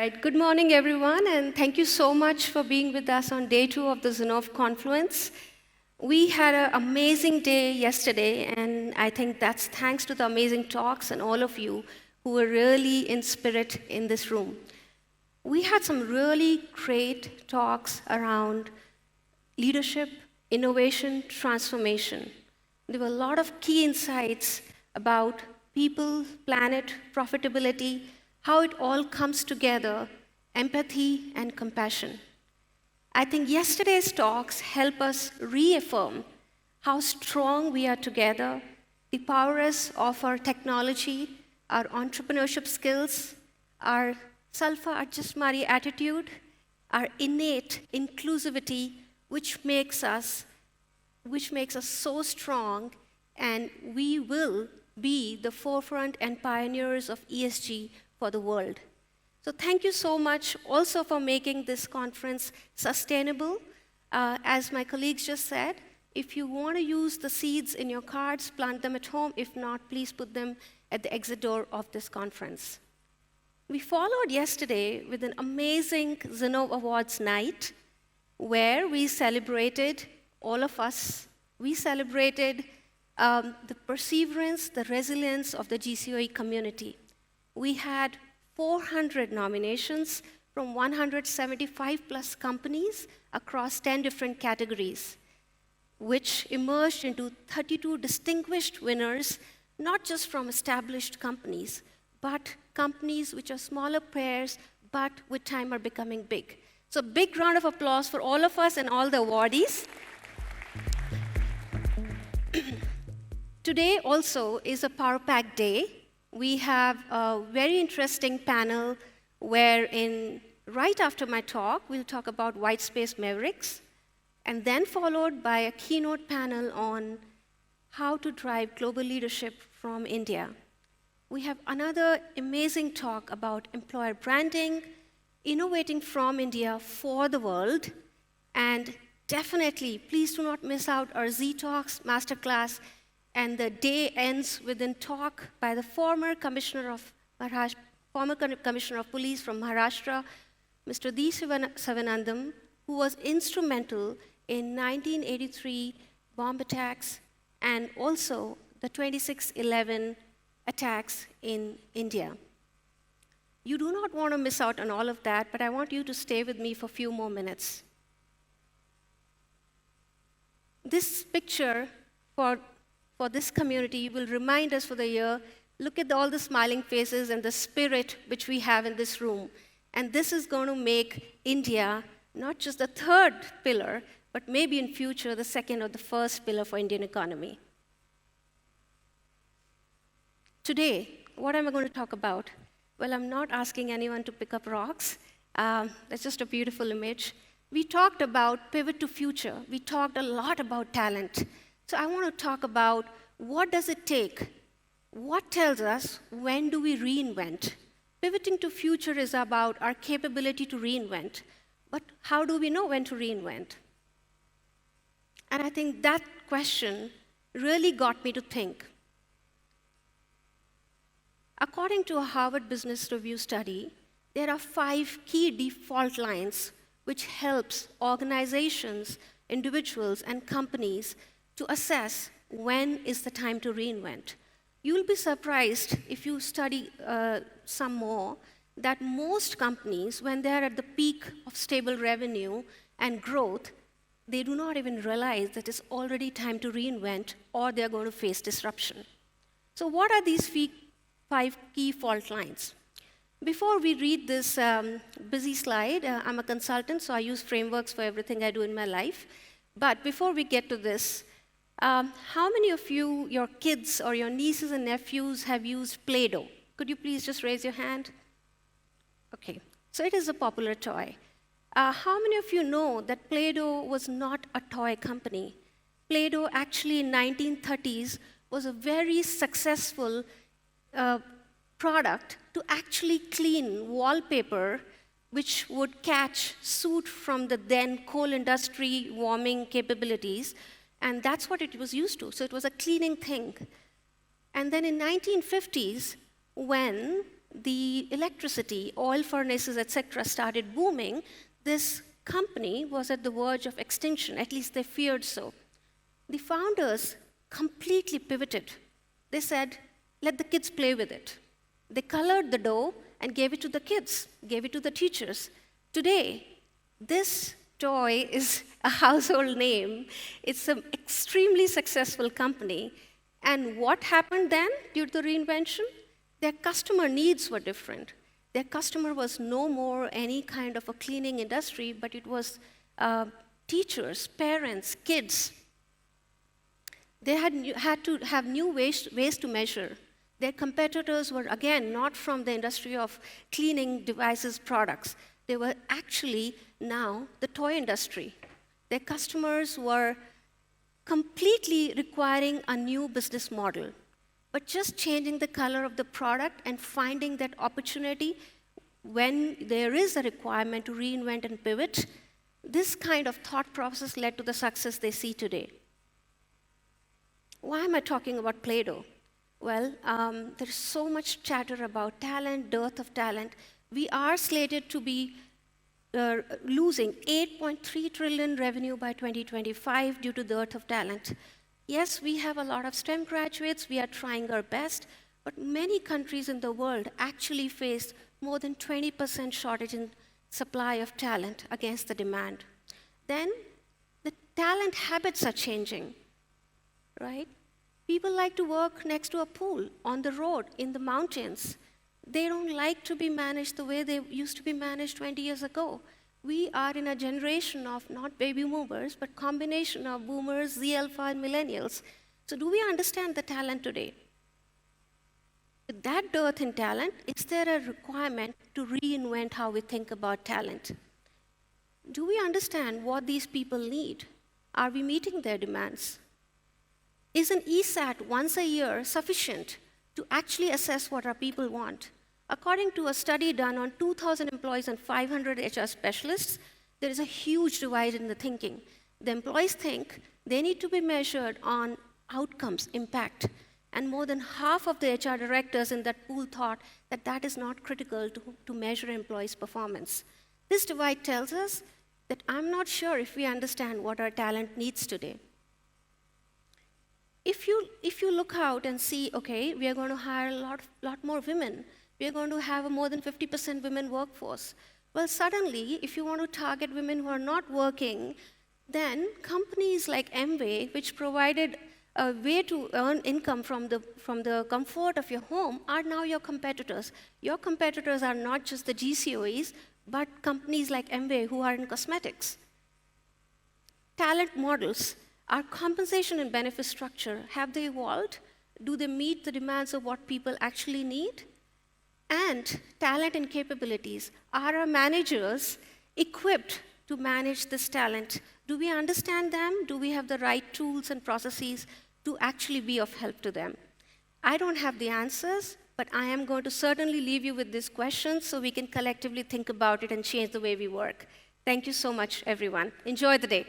right, good morning, everyone, and thank you so much for being with us on day 2 of the Zinnov Confluence. We had an amazing day yesterday, and I think that's thanks to the amazing talks and all of you who were really in spirit in this room. We had some really great talks around leadership, innovation, transformation. There were a lot of key insights about people, planet, profitability, how it all comes together, empathy and compassion. I think yesterday's talks help us reaffirm how strong we are together, the powers of our technology, our entrepreneurship skills, our Salfa Ajasmari attitude, our innate inclusivity, which makes us so strong, and we will be the forefront and pioneers of ESG for the world. So thank you so much also for making this conference sustainable. As my colleagues just said, if you want to use the seeds in your cards, plant them at home. If not, please put them at the exit door of this conference. We followed yesterday with an amazing Zinnov Awards night where we celebrated, all of us, we celebrated the perseverance, the resilience of the GCoE community. We had 400 nominations from 175 plus companies across 10 different categories, which emerged into 32 distinguished winners, not just from established companies, but companies which are smaller players, but with time are becoming big. So big round of applause for all of us and all the awardees. Today also is a Power Pack Day. We have a very interesting panel wherein right after my talk, we'll talk about white space mavericks, and then followed by a keynote panel on how to drive global leadership from India. We have another amazing talk about employer branding, innovating from India for the world, and definitely, please do not miss out our Z-Talks masterclass. And the day ends with a talk by the former Commissioner of Police from Maharashtra, Mr. D. Sivanandam, who was instrumental in 1983 bomb attacks and also the 26/11 attacks in India. You do not want to miss out on all of that, but I want you to stay with me for a few more minutes. This picture for this community will remind us for the year, look at all the smiling faces and the spirit which we have in this room. And this is going to make India not just the third pillar, but maybe in future the second or the first pillar for Indian economy. Today, what am I going to talk about? Well, I'm not asking anyone to pick up rocks. That's just a beautiful image. We talked about pivot to future. We talked a lot about talent. So I want to talk about what does it take? What tells us when do we reinvent? Pivoting to future is about our capability to reinvent. But how do we know when to reinvent? And I think that question really got me to think. According to a Harvard Business Review study, there are 5 key default lines which helps organizations, individuals, and companies to assess when is the time to reinvent. You'll be surprised if you study some more that most companies, when they're at the peak of stable revenue and growth, they do not even realize that it's already time to reinvent or they're going to face disruption. So what are these 5 key fault lines? Before we read this busy slide, I'm a consultant, so I use frameworks for everything I do in my life. But before we get to this, how many of you, your kids or your nieces and nephews have used Play-Doh? Could you please just raise your hand? Okay, so it is a popular toy. How many of you know that Play-Doh was not a toy company? Play-Doh actually in 1930s was a very successful product to actually clean wallpaper which would catch soot from the then coal industry warming capabilities. And that's what it was used to. So it was a cleaning thing. And then in 1950s, when the electricity, oil furnaces, etc., started booming, this company was at the verge of extinction, at least they feared so. The founders completely pivoted. They said, let the kids play with it. They colored the dough and gave it to the kids, gave it to the teachers. Today, this toy is a household name. It's an extremely successful company. And what happened then due to the reinvention? Their customer needs were different. Their customer was no more any kind of a cleaning industry, but it was teachers, parents, kids. They had to have new ways to measure. Their competitors were, again, not from the industry of cleaning devices products. They were actually now the toy industry. Their customers were completely requiring a new business model. But just changing the color of the product and finding that opportunity when there is a requirement to reinvent and pivot, this kind of thought process led to the success they see today. Why am I talking about Play-Doh? Well, there's so much chatter about talent, dearth of talent. We are slated to be losing 8.3 trillion revenue by 2025 due to dearth of talent. Yes, we have a lot of STEM graduates. We are trying our best. But many countries in the world actually face more than 20% shortage in supply of talent against the demand. Then the talent habits are changing, right? People like to work next to a pool, on the road, in the mountains. They don't like to be managed the way they used to be managed 20 years ago. We are in a generation of not baby boomers, but combination of boomers, Z Alpha, and millennials. So do we understand the talent today? With that dearth in talent, is there a requirement to reinvent how we think about talent? Do we understand what these people need? Are we meeting their demands? Is an ESAT once a year sufficient to actually assess what our people want? According to a study done on 2,000 employees and 500 HR specialists, there is a huge divide in the thinking. The employees think they need to be measured on outcomes, impact, and more than half of the HR directors in that pool thought that that is not critical to measure employees' performance. This divide tells us that I'm not sure if we understand what our talent needs today. If you look out and see, okay, we are going to hire a lot more women, we are going to have a more than 50% women workforce. Well, suddenly, if you want to target women who are not working, then companies like Amway, which provided a way to earn income from the comfort of your home, are now your competitors. Your competitors are not just the GCoEs, but companies like Amway who are in cosmetics. Talent models. Our compensation and benefit structure, have they evolved? Do they meet the demands of what people actually need? And talent and capabilities. Are our managers equipped to manage this talent? Do we understand them? Do we have the right tools and processes to actually be of help to them? I don't have the answers, but I am going to certainly leave you with these questions so we can collectively think about it and change the way we work. Thank you so much, everyone. Enjoy the day.